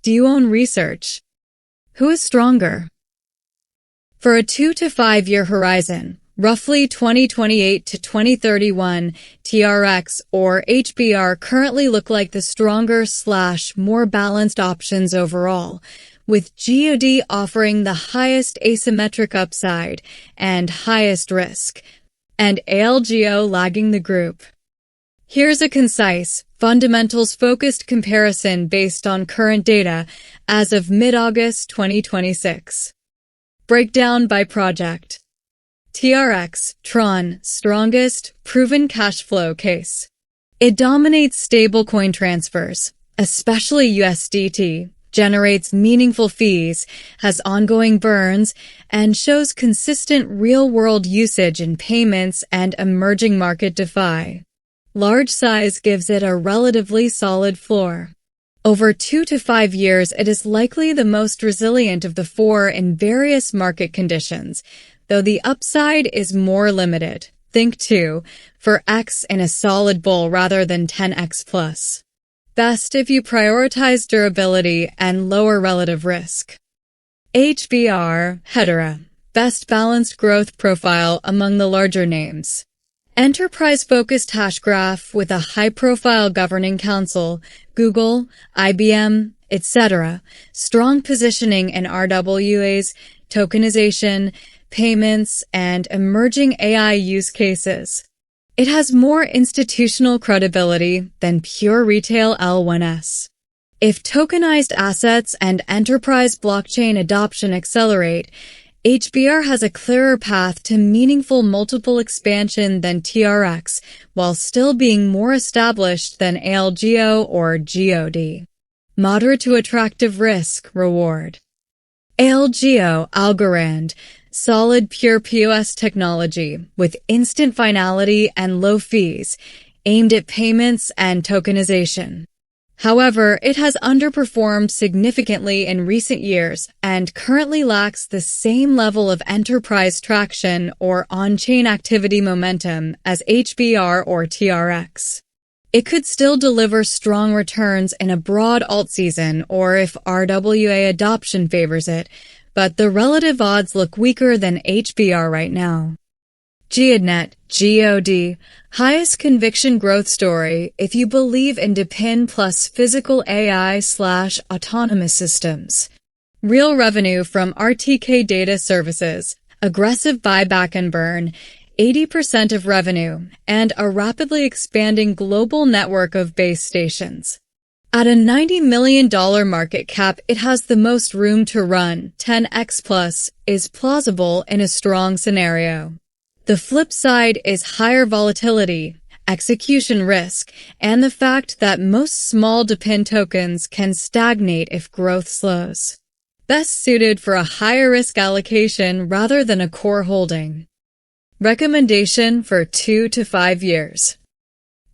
Do you own research? Who is stronger? For a 2 to 5 year horizon, roughly 2028 to 2031, TRX or HBAR currently look like the stronger/more balanced options overall, with GEOD offering the highest asymmetric upside and highest risk, and ALGO lagging the group. Here's a concise, fundamentals-focused comparison based on current data as of mid-August 2026. Breakdown by project. TRX, Tron, strongest, proven cash flow case. It dominates stablecoin transfers, especially USDT, generates meaningful fees, has ongoing burns, and shows consistent real-world usage in payments and emerging market DeFi. Large size gives it a relatively solid floor. Over 2 to 5 years, it is likely the most resilient of the four in various market conditions, though the upside is more limited. Think 2 for X in a solid bull rather than 10X plus. Best if you prioritize durability and lower relative risk. HBAR, Hedera, best balanced growth profile among the larger names. Enterprise-focused hash graph with a high-profile governing council, Google, IBM, etc. Strong positioning in RWAs, tokenization, payments, and emerging AI use cases. It has more institutional credibility than pure retail L1S. If tokenized assets and enterprise blockchain adoption accelerate, HBAR has a clearer path to meaningful multiple expansion than TRX, while still being more established than ALGO or GEOD. Moderate to attractive risk-reward. ALGOrand, solid pure POS technology with instant finality and low fees, aimed at payments and tokenization. However, it has underperformed significantly in recent years and currently lacks the same level of enterprise traction or on-chain activity momentum as HBAR or TRX. It could still deliver strong returns in a broad alt season or if RWA adoption favors it, but the relative odds look weaker than HBAR right now. GEOD, highest conviction growth story if you believe in DePIN plus physical AI/autonomous systems. Real revenue from RTK data services, aggressive buyback and burn, 80% of revenue, and a rapidly expanding global network of base stations. At a $90 million market cap, it has the most room to run. 10x plus is plausible in a strong scenario. The flip side is higher volatility, execution risk, and the fact that most small DePIN tokens can stagnate if growth slows. Best suited for a higher risk allocation rather than a core holding. Recommendation for 2 to 5 years.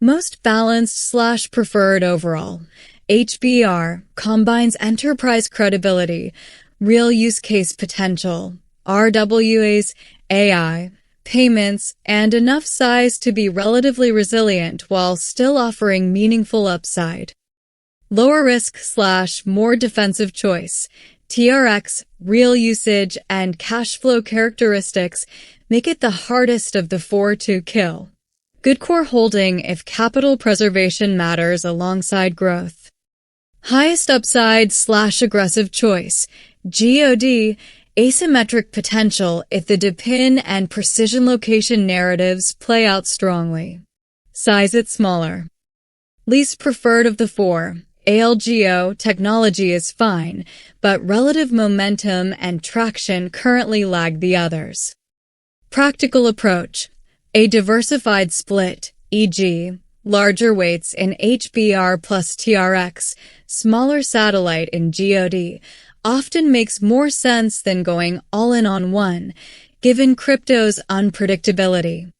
Most balanced/preferred overall. HBAR combines enterprise credibility, real use case potential, RWAs, AI, payments, and enough size to be relatively resilient while still offering meaningful upside. Lower risk/more defensive choice. TRX, real usage, and cash flow characteristics make it the hardest of the four to kill. Good core holding if capital preservation matters alongside growth. Highest upside/aggressive choice. GEOD, asymmetric potential if the DePIN and precision location narratives play out strongly. Size it smaller. Least preferred of the four. ALGO technology is fine, but relative momentum and traction currently lag the others. Practical approach. A diversified split, e.g., larger weights in HBAR plus TRX, smaller satellite in GEOD, often makes more sense than going all in on one, given crypto's unpredictability.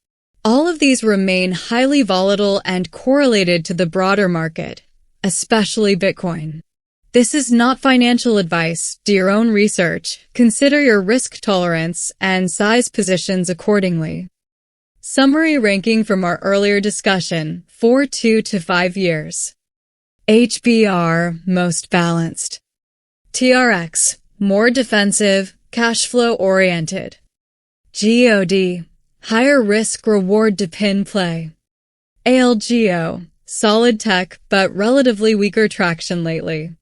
All of these remain highly volatile and correlated to the broader market, especially Bitcoin. This is not financial advice. Do your own research, consider your risk tolerance, and size positions accordingly. Summary ranking from our earlier discussion, 4 2 to 5 years. HBAR, most balanced. TRX, more defensive, cash flow oriented. GEOD, higher risk reward depend play. ALGO, solid tech but relatively weaker traction lately.